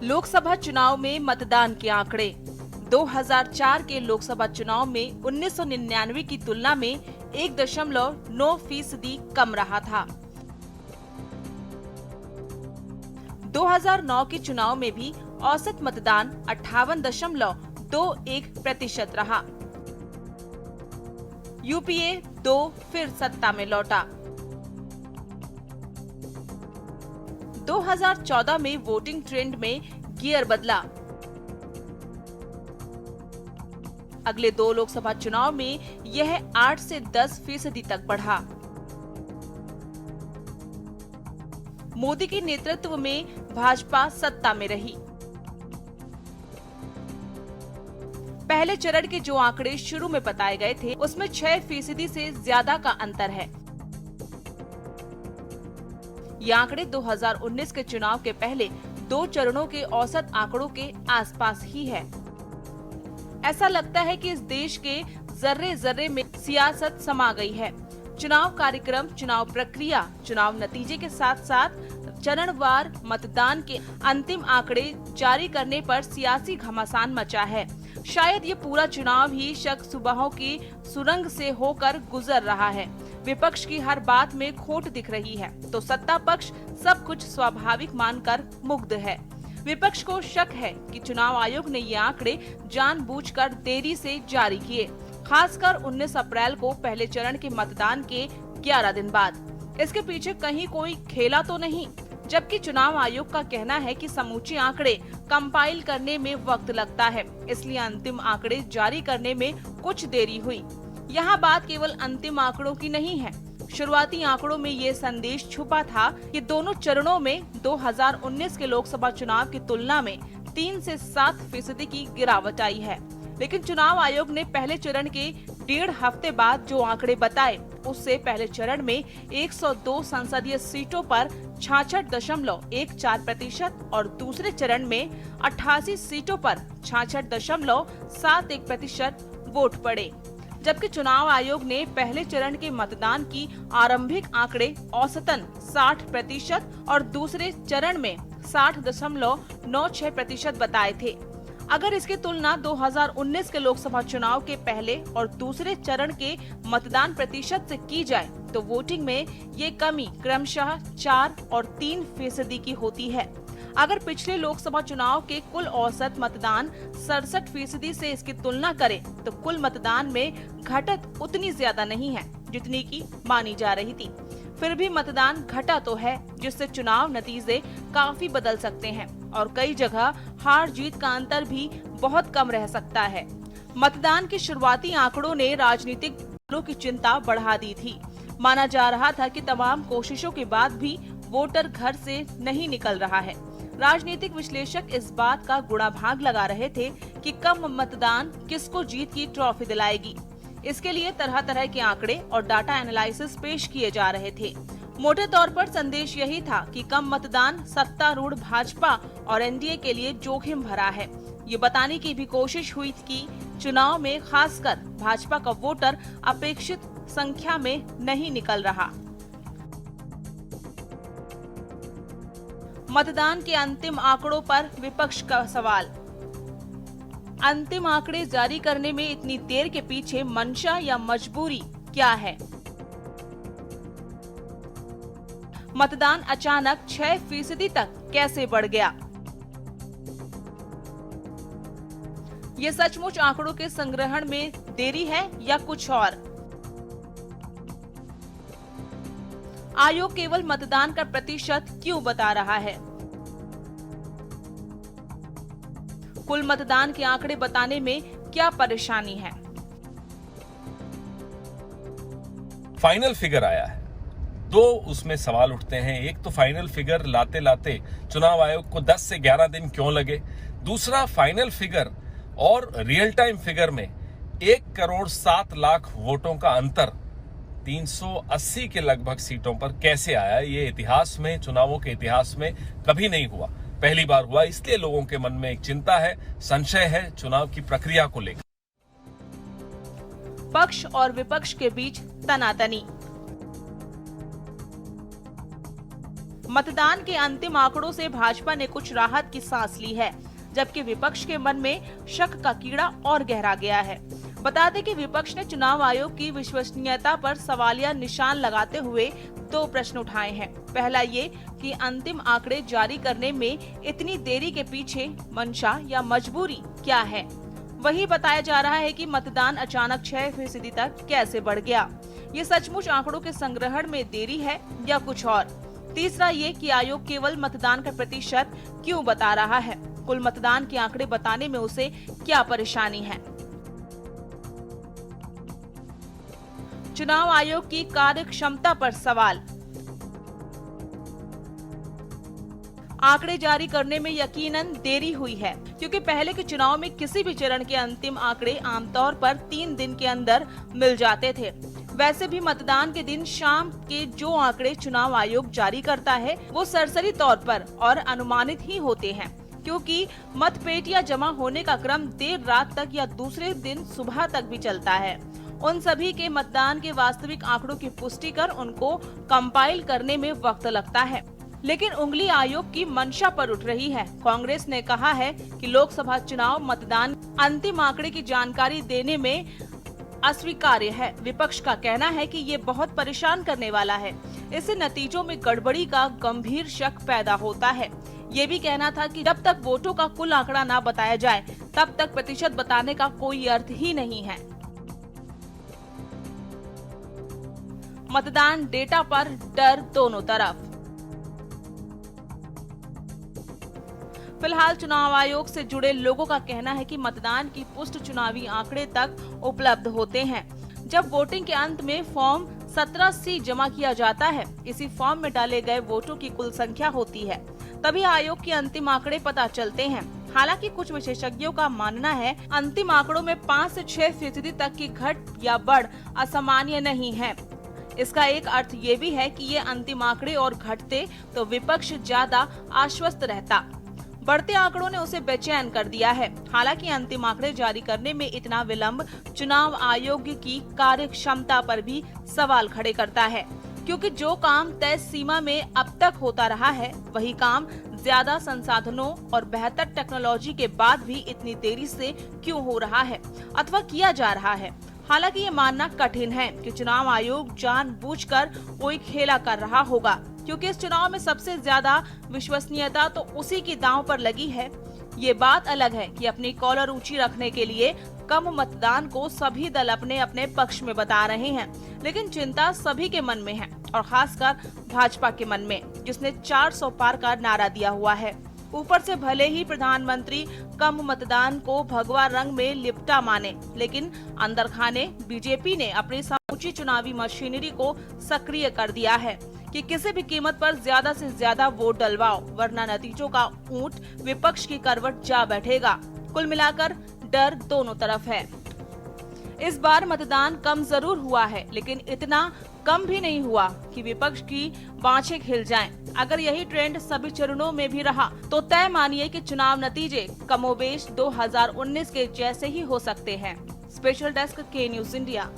लोकसभा चुनाव में मतदान के आंकड़े। 2004 के लोकसभा चुनाव में 1999 की तुलना में 1.9% कम रहा था। 2009 के चुनाव में भी औसत मतदान 58.21% रहा। यूपीए 2 फिर सत्ता में लौटा। 2014 में वोटिंग ट्रेंड में गियर बदला। अगले 2 लोकसभा चुनाव में यह 8 से 10% तक बढ़ा। मोदी के नेतृत्व में भाजपा सत्ता में रही। पहले चरण के जो आंकड़े शुरू में बताए गए थे उसमें 6% से ज्यादा का अंतर है। ये आंकड़े 2019 के चुनाव के पहले 2 चरणों के औसत आंकड़ों के आसपास ही है। ऐसा लगता है कि इस देश के जर्रे जर्रे में सियासत समा गई है। चुनाव कार्यक्रम, चुनाव प्रक्रिया, चुनाव नतीजे के साथ साथ चरणवार मतदान के अंतिम आंकड़े जारी करने पर सियासी घमासान मचा है। शायद ये पूरा चुनाव ही शक सुबहों की सुरंग से होकर गुजर रहा है। विपक्ष की हर बात में खोट दिख रही है तो सत्ता पक्ष सब कुछ स्वाभाविक मानकर मुग्ध है। विपक्ष को शक है कि चुनाव आयोग ने ये आंकड़े जानबूझकर देरी से जारी किए, खासकर 19 अप्रैल को पहले चरण के मतदान के 11 दिन बाद। इसके पीछे कहीं कोई खेला तो नहीं, जबकि चुनाव आयोग का कहना है कि समूचे आंकड़े कंपाइल करने में वक्त लगता है, इसलिए अंतिम आंकड़े जारी करने में कुछ देरी हुई। यहाँ बात केवल अंतिम आंकड़ों की नहीं है। शुरुआती आंकड़ों में ये संदेश छुपा था कि दोनों चरणों में 2019 के लोकसभा चुनाव की तुलना में 3 से 7% की गिरावट आई है। लेकिन चुनाव आयोग ने पहले चरण के 1.5 हफ्ते बाद जो आंकड़े बताए उससे पहले चरण में 102 संसदीय सीटों पर 66.14% और दूसरे चरण में 88 सीटों पर 66.71% वोट पड़े। जबकि चुनाव आयोग ने पहले चरण के मतदान की आरंभिक आंकड़े औसतन 60% और दूसरे चरण में 60.96% बताए थे। अगर इसकी तुलना 2019 के लोकसभा चुनाव के पहले और दूसरे चरण के मतदान प्रतिशत से की जाए तो वोटिंग में ये कमी क्रमशः 4 और 3% की होती है। अगर पिछले लोकसभा चुनाव के कुल औसत मतदान 67% से इसकी तुलना करें तो कुल मतदान में घटत उतनी ज्यादा नहीं है जितनी की मानी जा रही थी। फिर भी मतदान घटा तो है, जिससे चुनाव नतीजे काफी बदल सकते हैं और कई जगह हार जीत का अंतर भी बहुत कम रह सकता है। मतदान के शुरुआती आंकड़ों ने राजनीतिक दलों की चिंता बढ़ा दी थी। माना जा रहा था कि तमाम कोशिशों के बाद भी वोटर घर से नहीं निकल रहा है। राजनीतिक विश्लेषक इस बात का गुणाभाग लगा रहे थे कि कम मतदान किसको जीत की ट्रॉफी दिलाएगी। इसके लिए तरह तरह के आंकड़े और डाटा एनालिसिस पेश किए जा रहे थे। मोटे तौर पर संदेश यही था कि कम मतदान सत्तारूढ़ भाजपा और एनडीए के लिए जोखिम भरा है। ये बताने की भी कोशिश हुई कि चुनाव में खासकर भाजपा का वोटर अपेक्षित संख्या में नहीं निकल रहा। मतदान के अंतिम आंकड़ों पर विपक्ष का सवाल। अंतिम आंकड़े जारी करने में इतनी देर के पीछे मंशा या मजबूरी क्या है? मतदान अचानक 6% तक कैसे बढ़ गया? ये सचमुच आंकड़ों के संग्रहण में देरी है या कुछ और? आयोग केवल मतदान का प्रतिशत क्यों बता रहा है? कुल मतदान के आंकड़े बताने में क्या परेशानी है? फाइनल फिगर आया है, 2 उसमें सवाल उठते हैं। एक तो फाइनल फिगर लाते लाते चुनाव आयोग को 10 से 11 दिन क्यों लगे? दूसरा, फाइनल फिगर और रियल टाइम फिगर में 1,07,00,000 वोटों का अंतर 380 के लगभग सीटों पर कैसे आया? ये इतिहास में, चुनावों के इतिहास में कभी नहीं हुआ, पहली बार हुआ। इसलिए लोगों के मन में एक चिंता है, संशय है चुनाव की प्रक्रिया को लेकर। पक्ष और विपक्ष के बीच तनातनी। मतदान के अंतिम आंकड़ों से भाजपा ने कुछ राहत की सांस ली है, जबकि विपक्ष के मन में शक का कीड़ा और गहरा गया है। बता दें कि विपक्ष ने चुनाव आयोग की विश्वसनीयता पर सवालिया निशान लगाते हुए दो प्रश्न उठाए हैं। पहला ये कि अंतिम आंकड़े जारी करने में इतनी देरी के पीछे मंशा या मजबूरी क्या है। वही बताया जा रहा है कि मतदान अचानक 6% तक कैसे बढ़ गया। ये सचमुच आंकड़ों के संग्रहण में देरी है या कुछ और। तीसरा ये कि आयोग केवल मतदान का प्रतिशत क्यों बता रहा है, कुल मतदान के आंकड़े बताने में उसे क्या परेशानी है। चुनाव आयोग की कार्य क्षमता पर सवाल। आंकड़े जारी करने में यकीनन देरी हुई है, क्योंकि पहले के चुनाव में किसी भी चरण के अंतिम आंकड़े आमतौर पर 3 दिन के अंदर मिल जाते थे। वैसे भी मतदान के दिन शाम के जो आंकड़े चुनाव आयोग जारी करता है वो सरसरी तौर पर और अनुमानित ही होते हैं, क्योंकि मतपेटियां जमा होने का क्रम देर रात तक या दूसरे दिन सुबह तक भी चलता है। उन सभी के मतदान के वास्तविक आंकड़ों की पुष्टि कर उनको कंपाइल करने में वक्त लगता है। लेकिन उंगली आयोग की मंशा पर उठ रही है। कांग्रेस ने कहा है कि लोकसभा चुनाव मतदान अंतिम आंकड़े की जानकारी देने में अस्वीकार्य है। विपक्ष का कहना है कि ये बहुत परेशान करने वाला है, इससे नतीजों में गड़बड़ी का गंभीर शक पैदा होता है। ये भी कहना था कि जब तक वोटों का कुल आंकड़ा ना बताया जाए तब तक प्रतिशत बताने का कोई अर्थ ही नहीं है। मतदान डेटा पर डर दोनों तरफ। फिलहाल चुनाव आयोग से जुड़े लोगों का कहना है कि मतदान की पुष्ट चुनावी आंकड़े तक उपलब्ध होते हैं जब वोटिंग के अंत में फॉर्म 17C जमा किया जाता है। इसी फॉर्म में डाले गए वोटों की कुल संख्या होती है, तभी आयोग के अंतिम आंकड़े पता चलते हैं। हालांकि कुछ विशेषज्ञों का मानना है अंतिम आंकड़ों में 5 से 6% तक की घट या बढ़ असामान्य नहीं है। इसका एक अर्थ ये भी है कि ये अंतिम आंकड़े और घटते तो विपक्ष ज्यादा आश्वस्त रहता। बढ़ते आंकड़ों ने उसे बेचैन कर दिया है। हालांकि अंतिम आंकड़े जारी करने में इतना विलंब चुनाव आयोग की कार्य क्षमता पर भी सवाल खड़े करता है, क्योंकि जो काम तय सीमा में अब तक होता रहा है वही काम ज्यादा संसाधनों और बेहतर टेक्नोलॉजी के बाद भी इतनी देरी से क्यों हो रहा है अथवा किया जा रहा है। हालांकि ये मानना कठिन है कि चुनाव आयोग जानबूझकर कोई खेला कर रहा होगा, क्योंकि इस चुनाव में सबसे ज्यादा विश्वसनीयता तो उसी की दांव पर लगी है। ये बात अलग है कि अपनी कॉलर ऊंची रखने के लिए कम मतदान को सभी दल अपने अपने पक्ष में बता रहे हैं, लेकिन चिंता सभी के मन में है और खासकर भाजपा के मन में, जिसने 400 पार का नारा दिया हुआ है। ऊपर से भले ही प्रधानमंत्री कम मतदान को भगवा रंग में लिपटा माने, लेकिन अंदर खाने बीजेपी ने अपनी समूची चुनावी मशीनरी को सक्रिय कर दिया है कि किसी भी कीमत पर ज्यादा से ज्यादा वोट डलवाओ, वरना नतीजों का ऊंट विपक्ष की करवट जा बैठेगा। कुल मिलाकर डर दोनों तरफ है। इस बार मतदान कम जरूर हुआ है, लेकिन इतना कम भी नहीं हुआ कि विपक्ष की बाँछें खिल जाएं। अगर यही ट्रेंड सभी चरणों में भी रहा तो तय मानिए कि चुनाव नतीजे कमोबेश 2019 के जैसे ही हो सकते हैं। स्पेशल डेस्क के न्यूज़ इंडिया।